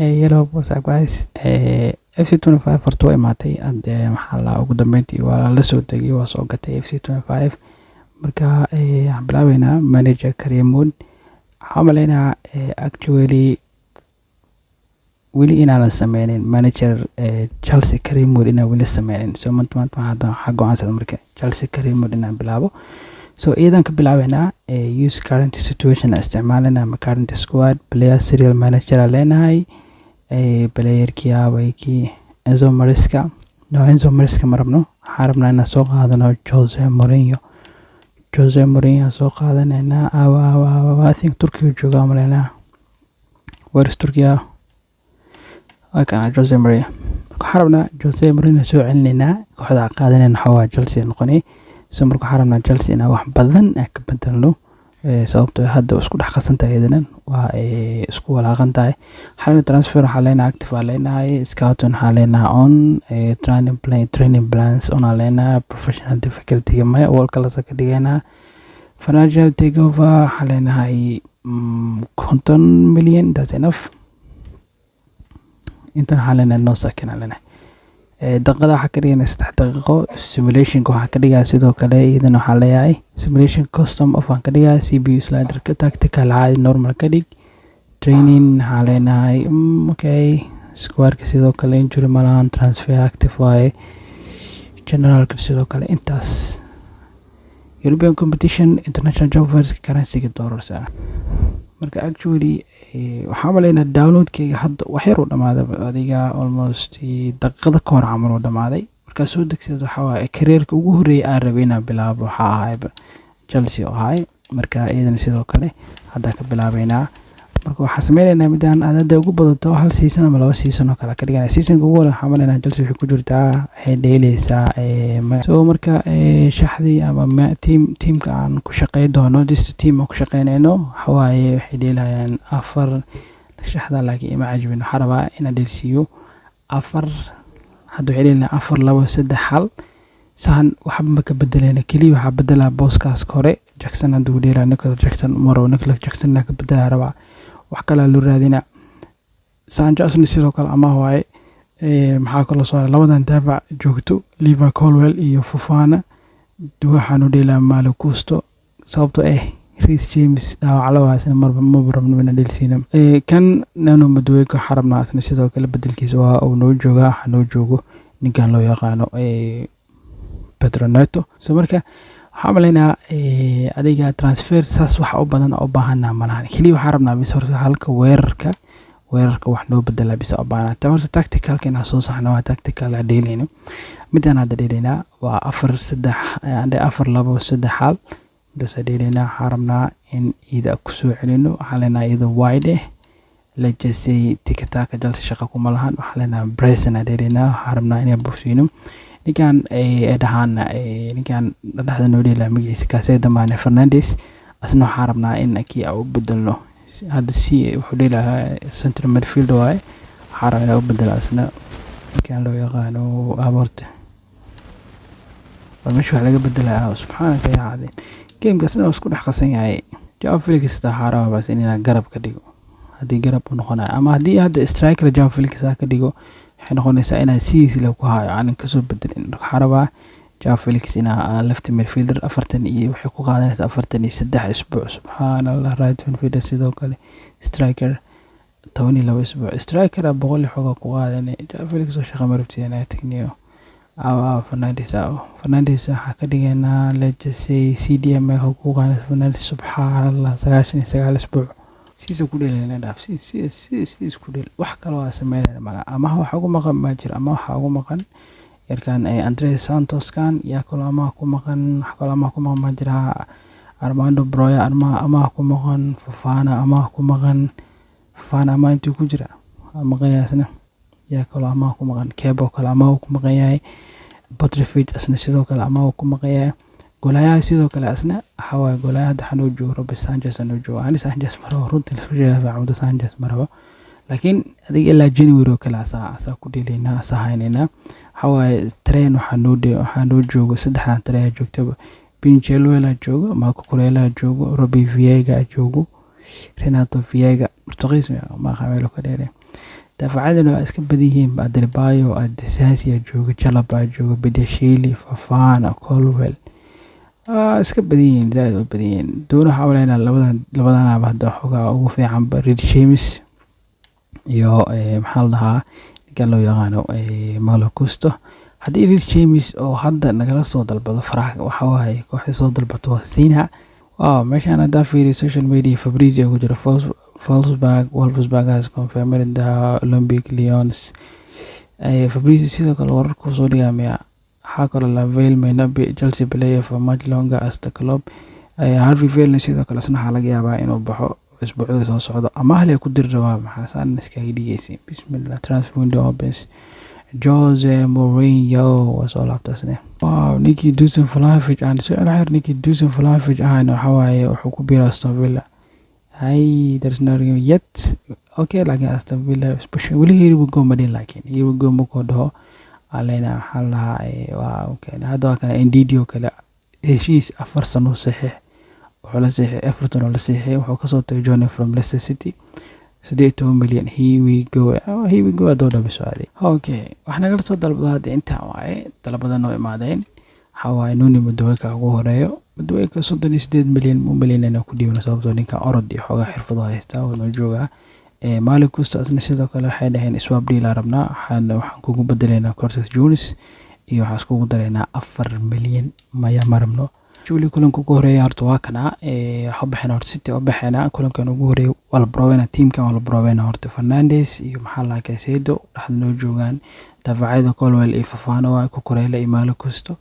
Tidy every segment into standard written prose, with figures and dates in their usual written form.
Hello, what's up guys? FC25 horta way imaatay maxaa la ugu dambeyntii waa la soo tagay waa soo gatay FC25 marka waxaan bilaabeynaa manager Karim Wood waxaan maleynaa actually weli inaan la sameynin manager Chelsea Karim Wood inaan weli sameynin so maanta waxaa go'aansan marka Chelsea Karim Wood inaan bilaabo so iyadan ka bilaabeynaa use current situation isticmaalana current squad player serial manager leenahay player kiyaawayki Enzo Maresca marabno waxaan rabnaa inaan soo qaadano Jose Mourinho soo qaadanayna I think Turkiga jooga malena where's Turkiga Jose Mourinho waxaan rabnaa Jose Mourinho soo celinayna kooxda qaadanayna xawaa Chelsea noqonay so marka waxaan rabnaa Chelsea inaan wax badan ka bedelno sababtoo hadda isku dhax qasantahay idan waa isku walaaqan tahay xalna transfer xalena active xalena scouting xalena on training plans on xalena professional difficulty ma wal kala ka dhigayna financial takeover xalena hay 50 million that's enough inta xalena no sakin xalena daqiiqada waxa ka dhigayna 3 daqiiqo simulation waxa ka dhigaya sidoo kale idan waxa leeyahay simulation custom of aan ka dhigaya CPU slider ka tactical caadi normal ka dhig training xaleenahay okay squad ka sidoo kale injury malan transfer active way general ka sidoo kale intaas European competition international job fairs currency ka doorarsa marka actually waxaan maleynaa downloadkayga hadda wax yar u dhamaaday adiga almost daqiiqada ka hor camal u dhamaaday marka soo degsido waxa waa careerka ugu horeeyay aan rabay inaan bilaabo waxa ahay Chelsea oo ahay marka iyadan sidoo kale hadda ka bilaabeynaa marka waxa sameeynaa midaan aad ugu badato hal season ama laba season oo kala ka dhigana seasonka ugu hore waxaan maleynaa Chelsea waxay ku jirtaa waxay dheelaysaa so marka shaxdii ama teamka aan ku shaqeey doono this team aan ku shaqeynayno xawaaye waxay dheelayaan afar shaxda laakiin ima cajibin waxa rabaa inaan dheelsiyo afar hadda waxay dheelayaan afar labo saddex hal sahan waxba ma ka bedelayna kaliya waxa bedelaa booskaas hore Jackson haduu dheelaa Nicolas Jackson ka bedelaa rabaa wax kala loo raadina Sanchez sidoo kale ama waaye maxaa kala soo labadan daafac joogto Liverpool Colwell iyo Fofana waxaanu dheelaa Malo Gusto sababtoo Reece James dhaawac marba ma rabno dheelsiina kan nano madowe ka xarabna sidoo kale bedelkiisa waa uu noo joogo ninkan loo yaqaano Pedro Neto so marka waxaan maleynaa adiga transfer saas wax u badan oo baahanaa malahan kaliya waxaan rabnaa bis horta halka weerarka wax noo bedela bis oo baahan tahay tactical kana soo saxnaa waa tactical dheelayno midaan hadda dheelaynaa waa 4-3 hal dasa dheelaynaa waxaan rabnaa in ida ku soo celino waxaan leenahay ida wide la jeesay tikitaka jalsa shaqo kuma lahan waxaan leenahay Bryson dheelaynaa waxaan rabnaa inaan buufsiino ninkan ninkan dhaxda noo dheelaa magaciisa kaasay damaane Fernandes asna waxaan rabnaa in akii u bedelno hadda wuxuu dheelaa center midfield waay waxaan rabnaa u bedelo asna ninkan loo yaqaano aborte meesha wax laga bedelaa subxaanaka yaa cadeen gamekaasna waa isku dhex qasan yahay Joao Felix taxaara bas inaan garab ka dhigo haddii garab u noqonayo ama haddii hadda striker Joao Felix ka dhigo waxay noqonaysaa inaan siis la ku hayo aan ka soo bedelin xaraba Joao Felix ina left midfielder 40 iyo waxay ku qaadanaysaa 43 isbuuc subhanallah right midfielder sidoo kale striker 12 isbuuc striker 100 xoga ku qaadanay Joao Felix oo shaqo marabtiina technique Fernandes waxa ka dhigaynaa legacy CDM ku qaadanaysaa Fernandes subhanallah 99 isbuuc siisa ku dheelayna dhaaf siis ku dheel wax kale oo sameeyay malaha ama waxa ugu maqan ma jira ama waxa ugu maqan yarkan Andres Santos kan ya kala ama ku maqan ma jira Armando Broya ama ku maqan Fofana ama intuu ku jira ama qiyaasna ya kala ama ku maqan Kebo kala ama ku maqan yahay Butterfield asna sidoo kale ama ku maqan yahay golayaha sidoo kale asna xawaa golayaha dhaxan uu joogo Robert Sanchez anu joogo Sanchez maro runtii la soo jeedaa Ahmed Sanchez maro laakiin adiga ilaa January kala asaa ku dheelayna asahaynayna xawaa train waxa noo joogo saddexdan train joogtaba Pincheluela joogo Marco Corella joogo Robbie Viega joogo Renato Viega Portuguese ma qaabilo ka dheeray daafacyadana waa iska badan yihiin Adebayo, Disasi jooga, Chalobah jooga, Badiashile, Fofana, Colwill iska badan yihiin, zaaid u badan yihiin. Doona waxaa walaynaa labadanaba hadda xoogaa ugu fiicanba Reece James iyo maxaa la dhahaa ninkan loo yaqaano Malo Gusto. haddii Reece James oo hadda nagala soo dalbado faraha waxa waaye kooxda soo dalbato waa Sina. meeshaan haddaa fiiriyo social media Fabrizio ku jira Wolfsburg has confirmed the Olympic Lyons. Fabrizio sidoo kale wararku soo dhigaamaya waxaa kaloo Lavelle may not be Chelsea player for much longer as the club. Harvey Vale sidoo kale isna waxaa laga yaabaa inuu baxo isbuucyada soo socdo ama hal ay ku diri rabaa maxaasan iskaga dhigaysay. Bismillah, transfer window opens. Jose Mourinho was all after sne. Nicky Dusan Vlahovic and so Nicky Dusan Vlahovic ahayna waxa waaye wuxuu ku biiray Aston Villa. There's no room yet. Okay, like Aston Villa, especially here we go Madin laakiin here we go muko dhaho alena waxa la okay hadda kana Ndidio kale heshiis 4 sano saxiix wuxuu la saxiixay Everton oo la saxiixay wuxuu ka soo tagay Johnny from Leicester City 18 million. Here we go adooda biswaali. Okay, waxna naga soo dalbada inta waaye talabadan oo imaadeen waxa waaye Nuno Madueke ugu horeeyo. Madueke 38 milyan inuu ku dhiibno sababtoo ninka orod iyo xogaa xirfado haysta oo noo jooga. Malo Gusto asna sidoo kale waxay dhaheen swap deal rabnaa waxaan kugu bedeleynaa Curtis Jones iyo waxaan iskugu dareynaa 4 milyan maya marabno. Julie kulanka ugu horeeya horta waa kana waxa baxeen horta City oo baxeena kulankan ugu horeeya wala Browena teamkan wala Browena horta Fernandes iyo maxaa la Caicedo dhaxda noo joogaan daafacyada Colwill iyo Fofana waa ku koreeyla iyo Malo Gusto.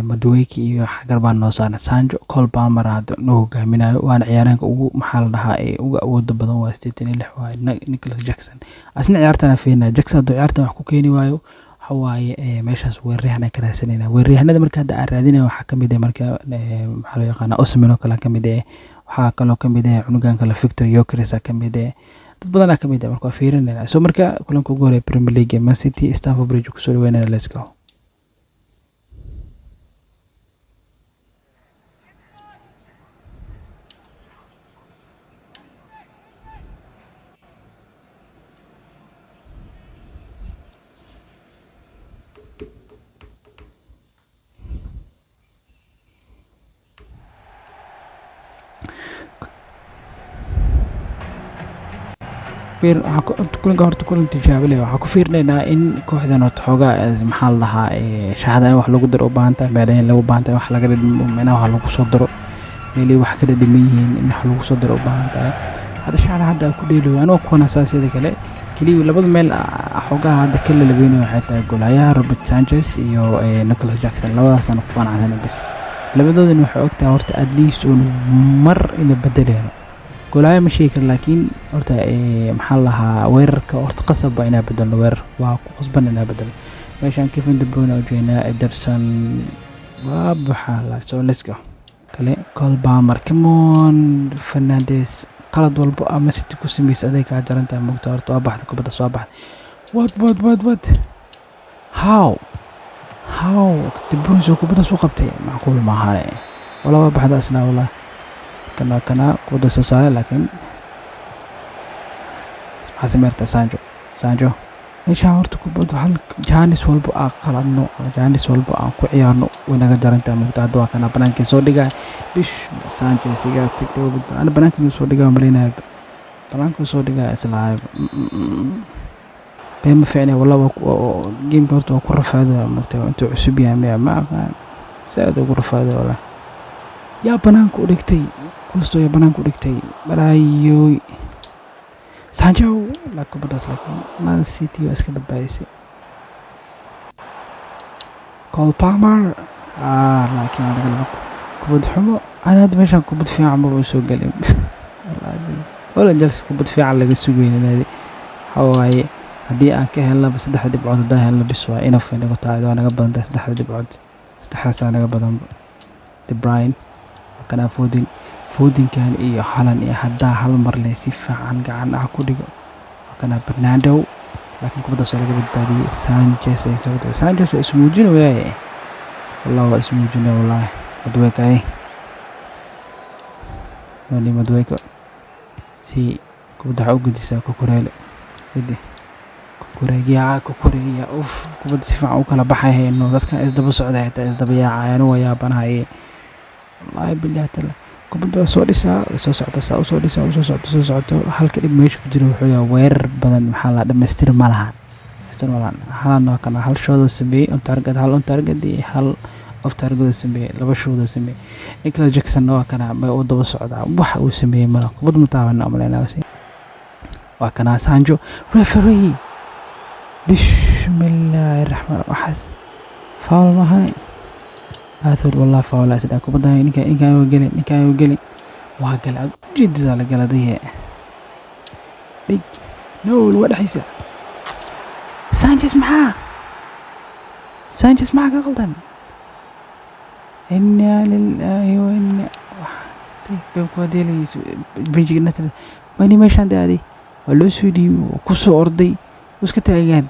Madueke iyo Garbaan noo saarna Sancho Cole Palmer hadda noo hogaaminayo waana ciyaaraanka ugu maxaa la dhahaa ugu awoodda badan waa 86 waaye Nicholas Jackson asna ciyaartana fiina Jackson hadda ciyaartan wax ku keeni waayo waxa waaye meeshaas weeraryahan ka raadsanayna weeraryahanada marka hadda aan raadinayo waxa kamid ah marka maxaa loo yaqaan Osimhen oo kale kamid ah waxa kaloo kamid ah cunugan kale Victor Gyökeres kamid ah dad badan kamid ah marka fiirinayna soo marka kulanka ugu horeeya Premier League Man City Stamford Bridge ku soo dhaweynayna let's go. kulanka horta kulan tijaabo leh waxaan ku fiirinaynaa in kooxdan oo xoogaa maxaa la dhahaa shaxda wax lagu daro u baahan tahay meelayn lagu baahan tahay wax laga dhimo meelaha wax lagu soo daro meelay wax kala dhiman yihiin in wax lagu soo daro u baahan tahay hadda shaxda hadda ku dheelayo anoo ku nasaasida kale kaliya labada meel xoogaa hadda kala labeynayo waxay tahay goolayaha Robert Sanchez iyo Nicholas Jackson labadaas aan ku qanacsanahay bas labadoodana waxay ogtahay horta at least mar in bedelayno goolaha ma sheekar laakiin horta maxaa lahaa weerarka horta qasab inaa bedelo weerar waa ku qasban inaa bedelo meeshaan Kevin De Bruyne oo jeena Ederson waa baxala so let's go kale Cole Palmer come on Fernandes qalad walbo ama City ku sameys adeeg ka jaranta mugta horta waa baxda kubadda soo baxda what how De Bruyne soo kubadda soo qabtay macquul ma aha wala waa baxda asna wala kana kubadda soo saaray laakiin xasameerta Sancho meesha horta kubadda hal Janis walbo qaladno Janis walbo aan ku ciyaarno wanaga jaranta mugta hadda waa kana banaanka soo dhigay bish Sancho siga tigto ana banaanka soo dhigay maleenay banaanka soo dhigay isla bema fiicnay wallahi game horta waa ku rafaado mugta intuu cusub yahay ma aqaan saad ugu rafaado wallahi yaa banaanka u dhigtay Gusto ya banaanka u dhigtay balaayo Sancho la kubaddaas laakiin Man City waa iska badbaadisay Cole Palmer laakiin waa laga qabtay kubad xumo ana hadda meeshaan kubad fiican ma soo galin wala Chelsea kubad fiican laga sugeynay hawaaye haddii aan ka helno 3 dhibcood haddaan helno bis waa enough inaga tahay waa naga badan 3 dhibcood 3 naga badan De Bruyne kana Foden iyo Haaland iyo hadda hal mar leh si fiican gacan ku dhigo kana Bernardo laakiin kubadda soo laga badbaadiyay Sanchez ay ka badbaadiyay Sanchez oo ismuujin weeye wallahi waa ismuujin wallahi Madueke si kubadda u gudisa ku koreele كوكوريا اوف كوبد سيفا او كلا بحاي انه dadka isdaba socda xitaa isdaba yaacayaan waa yaabanahay wallahi billahi taala كوبد soo dhisa soo socda soo dhisa soo socda halka dib meesha ku jiro wuxuu yahay weerar badan maxaa la dhameystir ma lahan halana kana hal shooda sameeyay on target hal of target sameeyay laba shooda sameeyay Nicolas Jackson waa kana ma uu daba socda waxa uu sameeyay mala كوبد mutaaban amaleena waa kana Sancho referee بسم الله الرحمن الرحيم فاول ما هني آثر والله فاول أسد أكو بدها إنك يوجلي وهقل جد زال قلديه ديك نو الوضع حيسا سانشيز معاه غلطان إنا لله وإنا طيب بيمكو ديلي بنجي نتر ماني ماشان دادي ولو سودي وكسو أرضي وش كتاعي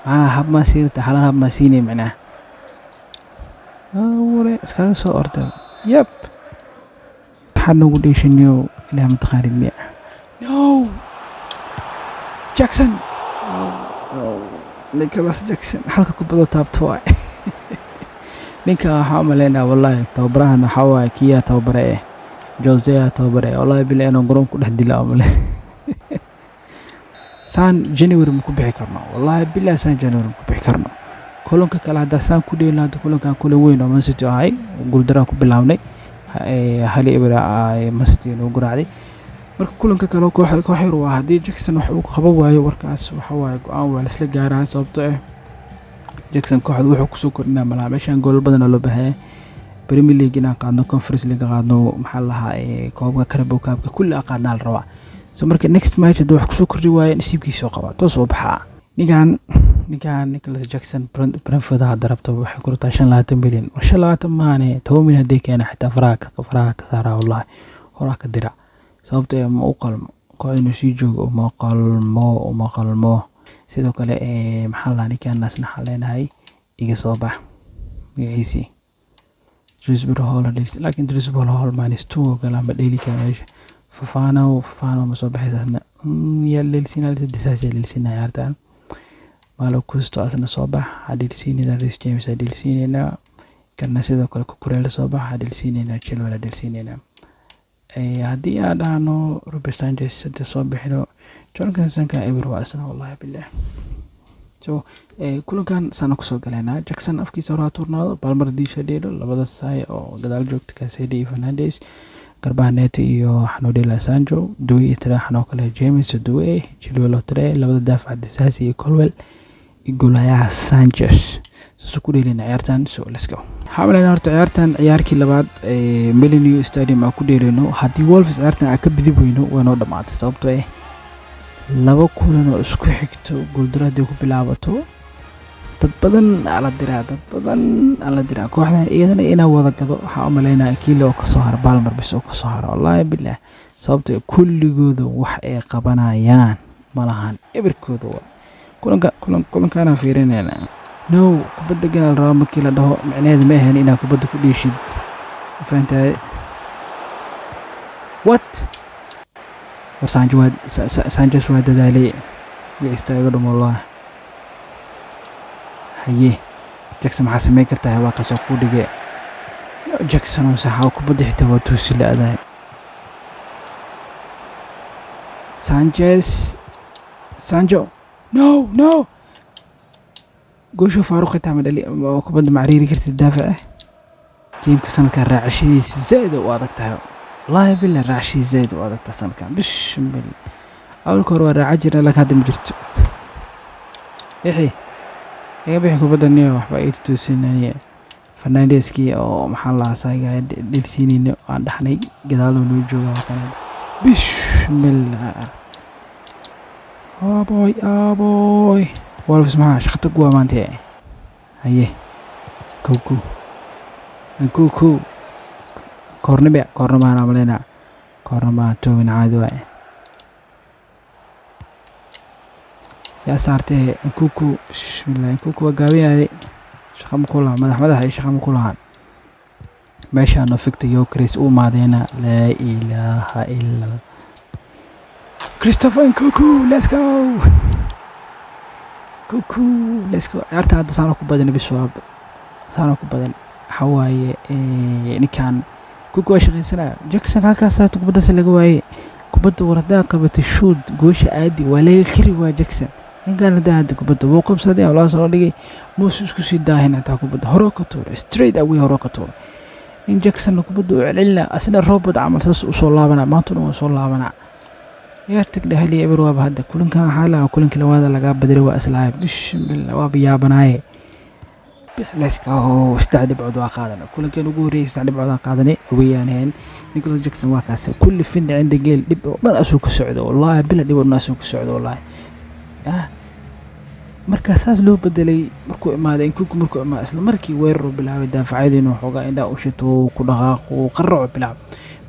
هب ما سيرت حالا هب ما سيني معناه وري اسكاga soo orday yep waxaan ugu dheeshanayo ilaa mutaqaanid miya no Jackson Nicolas Jackson halka ku bado taabto waay ninka waxa maleena wallahi tababarahan waxa waay kiya tababare Jose tababare wallahi bil inuu garoon ku dhex dilo amale saan January ma ku bixi karno wallahi billahi saan January ku bixi karno kulanka kala hada saan ku dheelnaado kulankan kula weyn oo Man City ahay guuldaro ku bilaabnay hali ibra ay Man City loo guraacday marka kulanka kale koox xir waa hadii Jackson wax uu qabo waayo warkaas waxa waay go'aan waa la isla gaaraa sababtoo Jackson kooxdu wuxuu ku soo kordhinaa malaha meeshan gool badan oo loo baahay Premier League inaan qaadno Conference League qaadno maxaa lahaa koobka Carabao Cup kulli qaadnaa la rabaa so marka next match dad wax ku soo kordhi waayeen nasiibkiisa soo qaba toos oo baxa ninkan Nicolas Jackson Brentford ha darabto waxa ku rata 25 milyan 25 maane 10 milyan hadii keena xitaa faraha ka saara wallahi hore ka dira sababtoo ma u qalmo kooxdu si joogo ma qalmo sidoo kale maxaa la ninkan nasna xaleenahay iga soo bax magaciisi Drisborough Holidays laakiin Drisborough Hall maanis 2 gala ma dheeli kaameesh Fafana ma soo baxaysa ya leelsinaa leelsinaa yartaan malo kusto asna soo bax hadilsiinina Reece James hadilsiinina kana sidoo kale ku kureel soo bax hadilsiinina Chilwell hadilsiinina hadii aad aano Robert Sanchez sida soo bixino Jordan Sanka ibro asna wallahi billah so kulankan sana ku soo galeena Jackson afkiisa hore turnaado Palmer diisha dheelo labada saay oo gadaal joogta ka Sidi Fernandes Garbanetti iyo Hanodela Sancho Dui tiraxno kale James Dui Chilwell tire labada daafac disaasi iyo Colwell igolaya Sanchez soo dheelina ciyaartan so let's go xawlana horta ciyaarkii labaad Millennium Stadium ku dheelino hadii Wolves ciyaartan ka bidib weyno waana dhamaatay sababtoo laba kulan oo isku xigto guuldarada ku bilaabato dad badan ala dira kooxda iyadana ina wada gado waxa u maleynaa kiilo ka soo har Palmer bis oo ka soo har wallahi billah sababtoo kulligooda wax ay qabanayaan malahan ibirkooda kulankaana fiirinayna no kubadda ganaal raba markii la dhaho macnaheedu ma ahan inaa kubadda ku dhiishid fahantahay what Sanchez waa dadaalay istaago dhamo wallahi haye Jackson maxaa sameey kartaa waa ka soo ku dhigay Jackson oo saxa kubadda xitaa waa tuusi laaday Sancho no goosho Faaruq xitaa ma dhali kubadda macriiri kartid daafac tiimka sanadka raacashidiisa zaid oo adag tahay wallahi billah raashi zaid oo adag tahay sanadkan bismil awlka hore raaca jira la ka hadda jirto iga bixi kubadda niyo waxba ay tuusinayeen Fernandeski oo maxaa la aasayay dhilsiinino aan dhaxnay gadaalo noo jooga waqtan bismillah boy Wolves ma shaqada ku amaantay haye kuku kornaba amalena kornaba toobin caadi waay يا سارتي كوكو بسم الله كوكو قاوي شخم كلها مدح أي شخم كلها ماشي أنا فكت يو كريس مادينا لا إله إلا كريستوفر كوكو let's go كوكو ليسكو عرفت هذا صار كوبادن بسواب صار كوبادن حواي نكان كوكو شغل سنة جاكسون هكذا صارت كوبادة سلقواي كوبادة وردا قبت الشود جوش عادي ولا يخري جاكسون إن كان ده هذا كوبادة وقف صدق ولا صار لقي موسوس كوسي داهن عتا كوبادة هروكتور ستريت أوي هروكتور إن جاكسون كوبادة علنا أصلا الروبوت عمل سس وصلابنا ما تنو وصلابنا يا تقدر هلي عبروا بهذا كلن كان حاله وكلن كل هذا لقى بدري وأسلايب دش بالواب يا بناي ليش كهو استعد بعض قادنا كلن كانوا جوري استعد بعض قادني ويانهن نيكولاس جاكسون واكاس كل فين عنده جيل دب ما أسوق السعودة والله بلا دب الناس أسوق السعودة والله marka saas loo bedelay markuu imaado in kuku markuu imaado isla markii weerar bilaabay daafacyada inuu xogaa indha u shito ku dhaqaaqo qarraco bilaab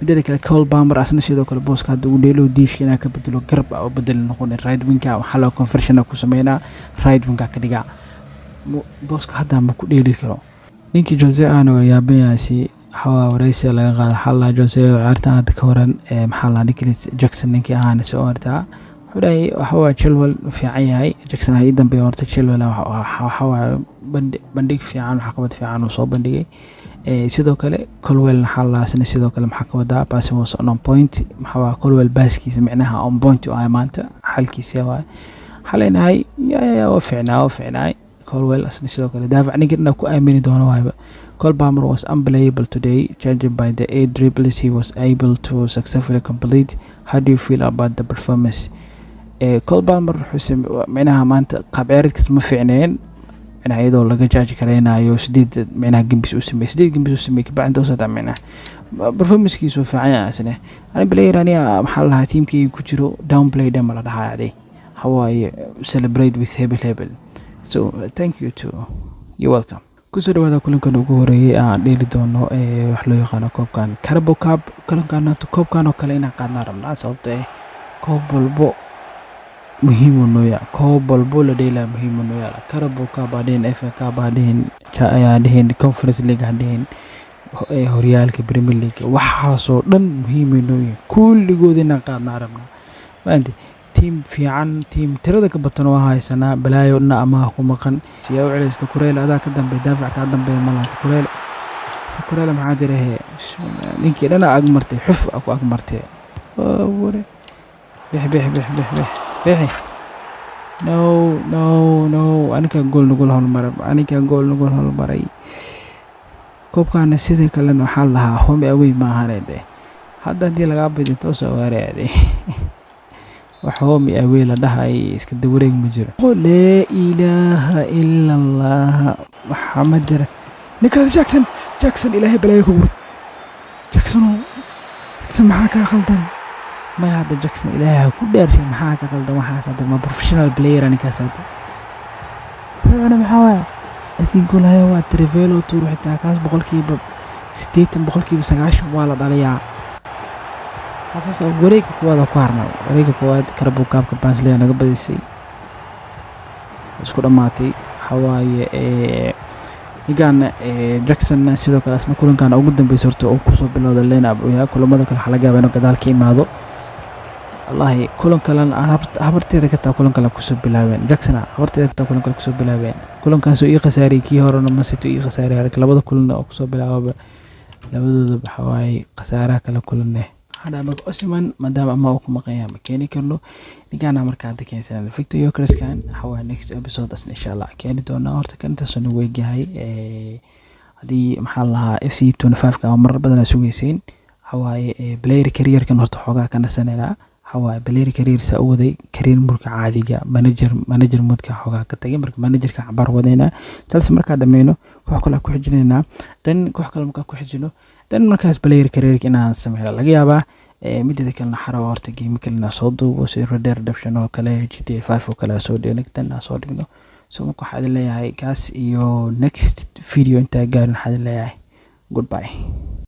midda kale Cole Palmer asna sidoo kale booska hadda uu dheelo diishkina ka bedelo garb oo bedel noqon right wing-ka waxa la conversion ku sameeyna right wing-ka ka dhiga booska hadda ma ku dheeli karo ninkii Jose aanu yaabayaasi hawa waraysi laga qaado xalla Jose ciyaarta hadda ka waran maxaa la Nicholas Jackson ninkii ahaan soo artaa حوالي هو Chilwell في عياي جاكسون هاي دم بيورت Chilwell هو بندق في عن حقبت في عن وصوب بندقي سيدو كله كولويل حلا سنة سيدو كله محكمة دا بس هو on point هو كولويل باسكي سمعناها on point وآمانته حلكي سوا حاليا هاي يا وفعنا كولويل سنة سيدو كله دافع نقدر نكو آمين دونه هاي Cole Palmer was unbelievable today, judging by the 8 dribbles he was able to successfully complete. How do you feel about the performance? Cole Palmer حسم معناها ما أنت قابعرت كسم فعنين أنا أيضا لقى جاج كرينا يو سديد معناها جنبس أسمي سديد جنبس أسمي كبعد توصل معناها performance كيسو فعنا سنة أنا بلاي راني محلها تيم كي كتيرو down play دم على ده عادي هواي celebrate with hebel so thank you too you're welcome kusoo dhawaada kulankan ugu horeeyay aan dheeli doono wax loo yaqaan koobkan Carabao Cup kulankan koobkan oo kale inaan qaadna rabnaa sababtoo ah koob walbo muhiim u nooyaa koob walbo la dheelaa muhiim u nooyaa Carabao Cup baadeen FA Cup baadeen ayaan Conference League baadeen horyaalka Premier League waxaas oo dhan muhiim u nooyaa kulligood inaan qaadna rabnaa maanta team fiican team tirada ka badan oo haysana balaayo ama ku maqan siyaa u celiska Kureel adaa ka dambeey daafac ka dambeey malaha Kureel maxaa jiray ninkii dhana ag martay xuf aku ag martay wore bix no anika gool nugul hol maray koobkaana sidoo kale waxa lahaa home away ma ahaanade hadda hadii laga badinto soo wareeday وحومي أويل دهاي إسكت دوريك مجرى لا إله إلا الله محمد نيكولاس جاكسون إلهي بلاي كبر جاكسون محاكا خلطان ما هذا جاكسون إلهي كل شيء محاكا خلطان محاكا ما بروفيشنال بلاير أنا كاسات أنا محاول أسين كل هاي هو تريفيلو تروح تاكاس بقول كيب ستيت بقول كيب سجاش ولا ضليع أساس وريك كواد أقارنه وريك كواد Carabao Cup كبانس ليه أنا قبل يسي اسكو دماتي حواي يقان جاكسون سيدو كلاس نقولن كان أو قدام بيصورته أو كوسو بلاد اللينا أبويا كل ما ذاك الحلقة بينه كذا الكيم هذا الله كلن كلن أنا حبرت هذا كتاب كلن كلن كوسو بلاوين جاكسون حبرت هذا كتاب كلن كلن كوسو بلاوين كلن كان سوي خساري كي هرنا ما سيتو خساري هذا كلا بدو كلن أو كوسو بلاوين لابد بحواي خسارة كلا كلن هذا ما أسمن ما دام ما أكون مقيم كيني كله نيجانا مركز كين سنة فيكتو يوكرس كان حوا next episode إن شاء الله كيني دونا أورت كنت سنوي جاي هذه محلها FC 25 كان مرة بدنا سويسين حوا بلاير كارير كان هرت حوجا كان السنة لا حوا بلاير كارير سعودي كارير مرك عادي جا مانجر مود كحوجا كتجي مرك مانجر كعبر ودينا جلس مركز دمينه وحكلا كحجننا تن كحكلا مكا كحجنه dan markaas player career inaan sameeyo laga yaabaa midda kale xaraw horta game kale soo duubo si Red Dead Redemption oo kale GTA 5 oo kale soo dhigno soo dhigno soo marka waxa leeyahay kaas iyo next video inta gaarin waxa leeyahay goodbye